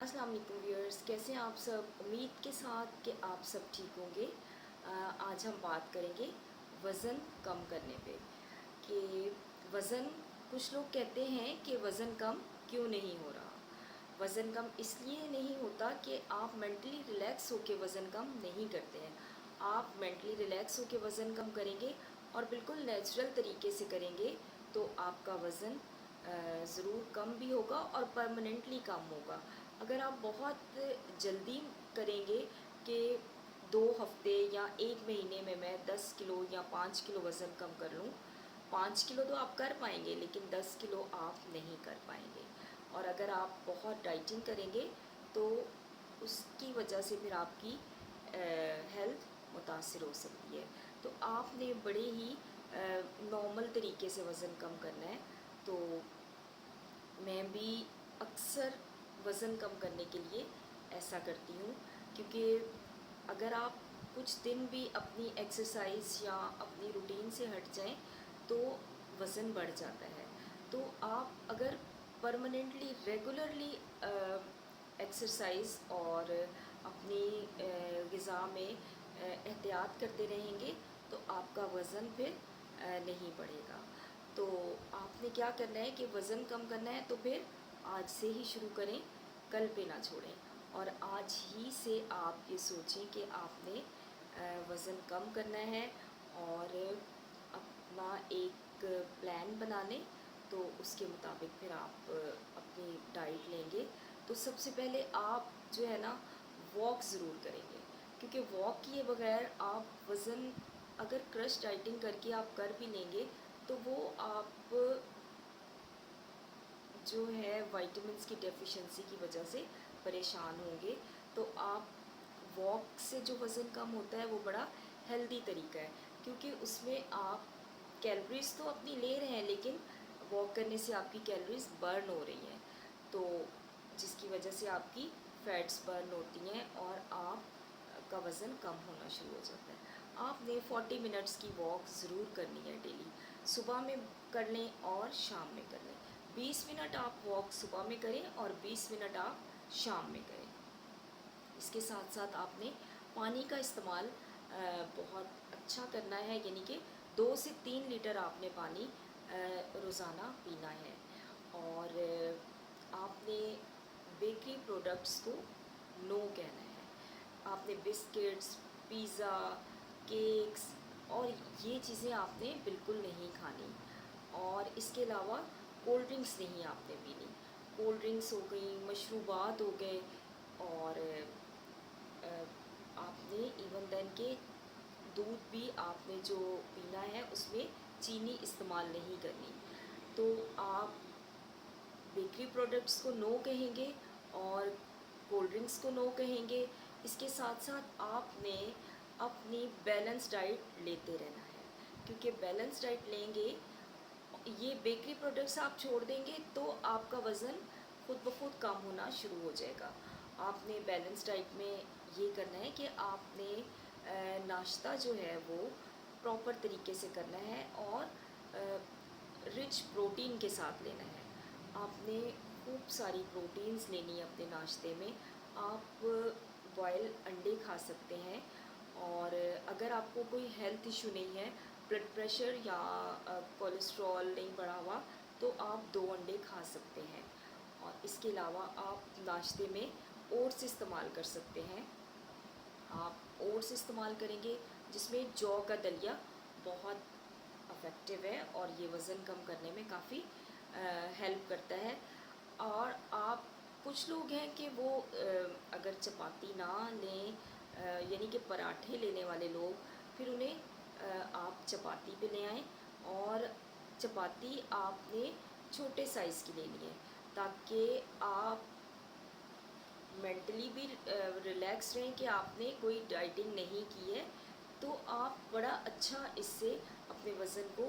अस्सलाम वालेकुम व्यूअर्स, कैसे हैं आप सब। उम्मीद के साथ कि आप सब ठीक होंगे। आज हम बात करेंगे वज़न कम करने पे कि वज़न, कुछ लोग कहते हैं कि वज़न कम क्यों नहीं हो रहा। वज़न कम इसलिए नहीं होता कि आप मेंटली रिलैक्स होकर वज़न कम नहीं करते हैं। आप मेंटली रिलैक्स होकर वज़न कम करेंगे और बिल्कुल नेचुरल तरीके से करेंगे तो आपका वज़न ज़रूर कम भी होगा और परमानेंटली कम होगा। अगर आप बहुत जल्दी करेंगे कि 2 हफ़्ते या 1 महीने में मैं 10 किलो या 5 किलो वज़न कम कर लूँ, 5 किलो तो आप कर पाएँगे लेकिन 10 किलो आप नहीं कर पाएँगे। और अगर आप बहुत डाइटिंग करेंगे तो उसकी वजह से फिर आपकी हेल्थ मुतासिर हो सकती है। तो आपने बड़े ही नॉर्मल तरीके से वज़न कम करना है। तो मैं भी अक्सर वज़न कम करने के लिए ऐसा करती हूँ, क्योंकि अगर आप कुछ दिन भी अपनी एक्सरसाइज़ या अपनी रूटीन से हट जाएं तो वज़न बढ़ जाता है। तो आप अगर परमानेंटली रेगुलरली एक्सरसाइज़ और अपनी ग़िज़ा में एहतियात करते रहेंगे तो आपका वज़न फिर नहीं बढ़ेगा। तो आपने क्या करना है कि वज़न कम करना है तो फिर आज से ही शुरू करें, कल पे ना छोड़ें। और आज ही से आप ये सोचें कि आपने वज़न कम करना है और अपना एक प्लान बना लें, तो उसके मुताबिक फिर आप अपनी डाइट लेंगे। तो सबसे पहले आप जो है ना वॉक ज़रूर करेंगे, क्योंकि वॉक किए बगैर आप वज़न अगर क्रश डाइटिंग करके आप कर भी लेंगे तो वो आप जो है विटामिन्स की डेफिशिएंसी की वजह से परेशान होंगे। तो आप वॉक से जो वज़न कम होता है वो बड़ा हेल्दी तरीका है, क्योंकि उसमें आप कैलोरीज़ तो अपनी ले रहे हैं लेकिन वॉक करने से आपकी कैलोरीज़ बर्न हो रही हैं, तो जिसकी वजह से आपकी फ़ैट्स बर्न होती हैं और आपका वज़न कम होना शुरू हो जाता है। आपने 40 मिनट्स की वॉक ज़रूर करनी है डेली। सुबह में कर लें और शाम में कर लें। 20 मिनट आप वॉक सुबह में करें और 20 मिनट आप शाम में करें। इसके साथ साथ आपने पानी का इस्तेमाल बहुत अच्छा करना है, यानी कि 2 से 3 लीटर आपने पानी रोज़ाना पीना है। और आपने बेकरी प्रोडक्ट्स को नो कहना है। आपने बिस्किट्स, पिज़्ज़ा, केक्स और ये चीज़ें आपने बिल्कुल नहीं खानी। और इसके अलावा कोल्ड ड्रिंक्स नहीं आपने पीनी। कोल्ड ड्रिंक्स हो गई, मशरूबात हो गए, और आपने इवन देन के दूध भी आपने जो पीना है उसमें चीनी इस्तेमाल नहीं करनी। तो आप बेकरी प्रोडक्ट्स को नो कहेंगे और कोल्ड ड्रिंक्स को नो कहेंगे। इसके साथ साथ आपने अपनी बैलेंस डाइट लेते रहना है, क्योंकि बैलेंस डाइट लेंगे, ये बेकरी प्रोडक्ट्स आप छोड़ देंगे तो आपका वज़न खुद ब खुद कम होना शुरू हो जाएगा। आपने बैलेंस डाइट में ये करना है कि आपने नाश्ता जो है वो प्रॉपर तरीके से करना है और रिच प्रोटीन के साथ लेना है। आपने खूब सारी प्रोटीन्स लेनी है अपने नाश्ते में। आप बॉयल अंडे खा सकते हैं, और अगर आपको कोई हेल्थ इशू नहीं है, ब्लड प्रेशर या कोलेस्ट्रॉल नहीं बढ़ा हुआ, तो आप 2 अंडे खा सकते हैं। और इसके अलावा आप नाश्ते में ओट्स इस्तेमाल कर सकते हैं। आप ओट्स इस्तेमाल करेंगे जिसमें जौ का दलिया बहुत अफेक्टिव है और ये वज़न कम करने में काफ़ी हेल्प करता है। और आप, कुछ लोग हैं कि वो अगर चपाती ना लें, यानी कि पराठे लेने वाले लोग, फिर उन्हें आप चपाती पे ले आएँ, और चपाती आपने छोटे साइज़ की लेनी है, ताकि आप मेंटली भी रिलैक्स रहें कि आपने कोई डाइटिंग नहीं की है। तो आप बड़ा अच्छा इससे अपने वज़न को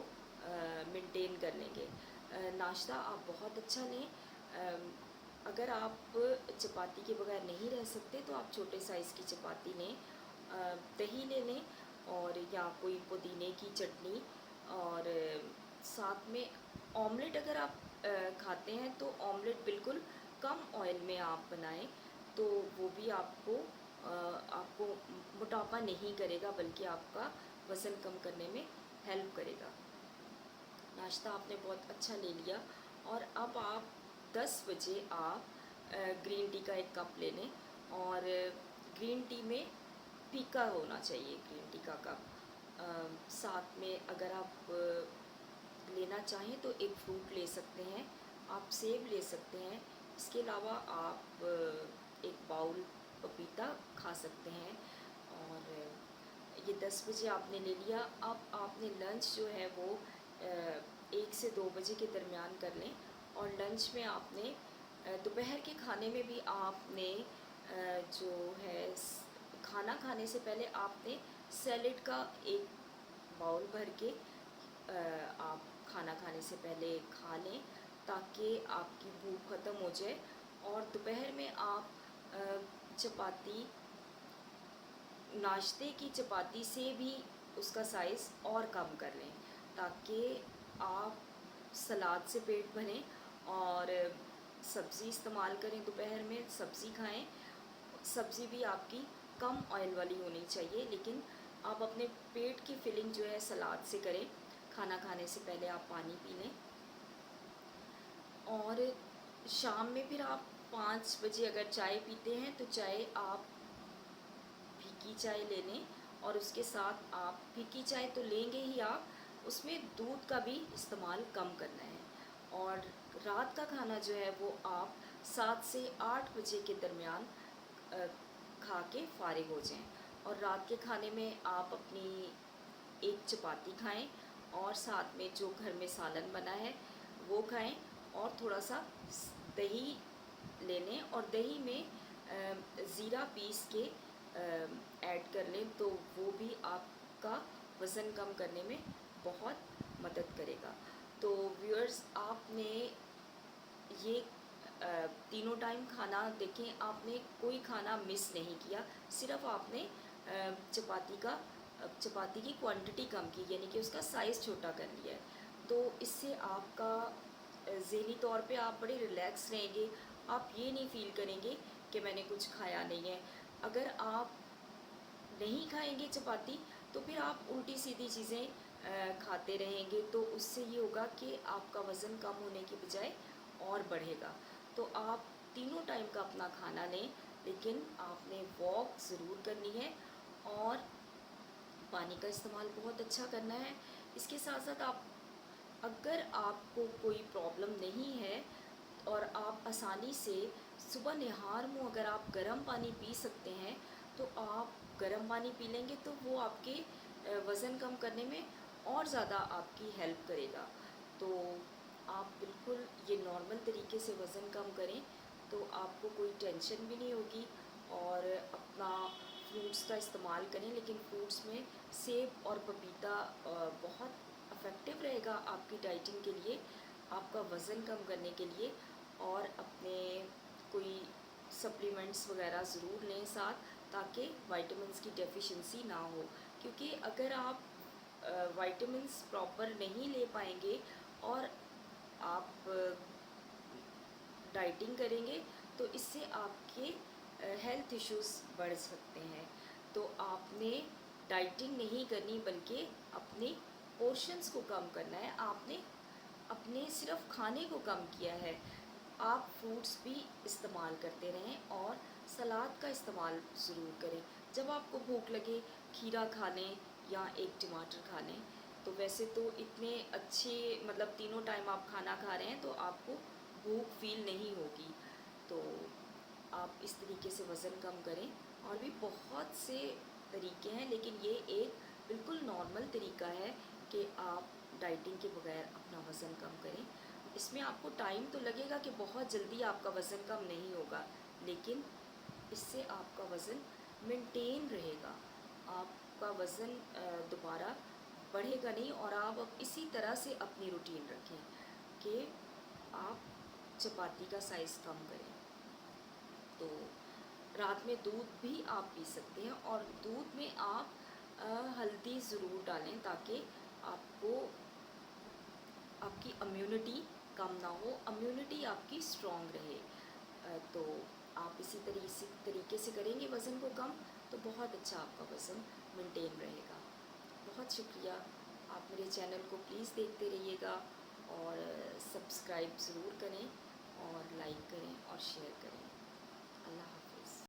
मेंटेन कर लेंगे। नाश्ता आप बहुत अच्छा लें। अगर आप चपाती के बगैर नहीं रह सकते तो आप छोटे साइज़ की चपाती लें, दही ले लें, और या कोई पुदीने की चटनी, और साथ में ऑमलेट अगर आप खाते हैं तो ऑमलेट बिल्कुल कम ऑयल में आप बनाएं तो वो भी आपको मोटापा नहीं करेगा, बल्कि आपका वज़न कम करने में हेल्प करेगा। नाश्ता आपने बहुत अच्छा ले लिया और अब आप 10 बजे आप ग्रीन टी का एक कप ले लें, और ग्रीन टी में फीका होना चाहिए ग्रीन टी का कप। साथ में अगर आप लेना चाहें तो एक फ्रूट ले सकते हैं, आप सेब ले सकते हैं। इसके अलावा आप एक बाउल पपीता खा सकते हैं। और ये 10 बजे आपने ले लिया। अब आपने लंच जो है वो 1 से 2 बजे के दरमियान कर लें। और लंच में आपने दोपहर के खाने में भी आपने जो है खाना खाने से पहले आपने सैलेड का एक बाउल भर के आप खाना खाने से पहले खा लें, ताकि आपकी भूख ख़त्म हो जाए। और दोपहर में आप चपाती, नाश्ते की चपाती से भी उसका साइज़ और कम कर लें, ताकि आप सलाद से पेट भरें और सब्ज़ी इस्तेमाल करें। दोपहर में सब्ज़ी खाएं। सब्ज़ी भी आपकी कम ऑयल वाली होनी चाहिए, लेकिन आप अपने पेट की फिलिंग जो है सलाद से करें। खाना खाने से पहले आप पानी पी लें। और शाम में फिर आप 5 बजे अगर चाय पीते हैं तो चाय आप फीकी चाय ले लें, और उसके साथ आप फीकी चाय तो लेंगे ही, आप उसमें दूध का भी इस्तेमाल कम करना है। और रात का खाना जो है वो आप 7 से 8 बजे के दरमियान खा के फ़ारिग हो जाएं। और रात के खाने में आप अपनी एक चपाती खाएं, और साथ में जो घर में सालन बना है वो खाएं, और थोड़ा सा दही ले लें, और दही में ज़ीरा पीस के ऐड कर लें, तो वो भी आपका वज़न कम करने में बहुत मदद करेगा। तो व्यूअर्स, आपने ये तीनों टाइम खाना देखें, आपने कोई खाना मिस नहीं किया। सिर्फ आपने चपाती की क्वांटिटी कम की, यानी कि उसका साइज़ छोटा कर लिया है। तो इससे आपका ज़हनी तौर पे आप बड़े रिलैक्स रहेंगे। आप ये नहीं फ़ील करेंगे कि मैंने कुछ खाया नहीं है। अगर आप नहीं खाएंगे चपाती तो फिर आप उल्टी सीधी चीज़ें खाते रहेंगे, तो उससे ये होगा कि आपका वज़न कम होने की बजाय और बढ़ेगा। तो आप तीनों टाइम का अपना खाना लें, लेकिन आपने वॉक ज़रूर करनी है, और पानी का इस्तेमाल बहुत अच्छा करना है। इसके साथ साथ आप, अगर आपको कोई प्रॉब्लम नहीं है और आप आसानी से सुबह निहार मुँह अगर आप गर्म पानी पी सकते हैं, तो आप गर्म पानी पी लेंगे, तो वो आपके वज़न कम करने में और ज़्यादा आपकी हेल्प करेगा। तो आप बिल्कुल ये नॉर्मल तरीके से वज़न कम करें, तो आपको कोई टेंशन भी नहीं होगी। और अपना फ्रूट्स का इस्तेमाल करें, लेकिन फ्रूट्स में सेब और पपीता बहुत इफ़ेक्टिव रहेगा आपकी डाइटिंग के लिए, आपका वज़न कम करने के लिए। और अपने कोई सप्लीमेंट्स वगैरह ज़रूर लें साथ, ताकि विटामिन्स की डेफिशिएंसी ना हो। क्योंकि अगर आप विटामिन्स प्रॉपर नहीं ले पाएंगे और आप डाइटिंग करेंगे, तो इससे आपके हेल्थ इश्यूज़ बढ़ सकते हैं। तो आपने डाइटिंग नहीं करनी, बल्कि अपने पोर्शंस को कम करना है। आपने अपने सिर्फ खाने को कम किया है। आप फ्रूट्स भी इस्तेमाल करते रहें, और सलाद का इस्तेमाल ज़रूर करें। जब आपको भूख लगे खीरा खा लें या एक टमाटर खा लें। तो वैसे तो इतने अच्छे, मतलब तीनों टाइम आप खाना खा रहे हैं तो आपको भूख फील नहीं होगी। तो आप इस तरीके से वज़न कम करें। और भी बहुत से तरीके हैं, लेकिन ये एक बिल्कुल नॉर्मल तरीका है कि आप डाइटिंग के बगैर अपना वज़न कम करें। इसमें आपको टाइम तो लगेगा कि बहुत जल्दी आपका वज़न कम नहीं होगा, लेकिन इससे आपका वज़न मेंटेन रहेगा। आपका वज़न दोबारा बढ़ेगा नहीं। और आप अब इसी तरह से अपनी रूटीन रखें कि आप चपाती का साइज़ कम करें। तो रात में दूध भी आप पी सकते हैं, और दूध में आप हल्दी ज़रूर डालें, ताकि आपको आपकी इम्यूनिटी कम ना हो, इम्यूनिटी आपकी स्ट्रॉन्ग रहे। तो आप इसी तरीके से करेंगे वज़न को कम, तो बहुत अच्छा आपका वज़न मेंटेन रहेगा। बहुत शुक्रिया। आप मेरे चैनल को प्लीज़ देखते रहिएगा और सब्सक्राइब ज़रूर करें और लाइक करें और शेयर करें। अल्लाह हाफ़िज़।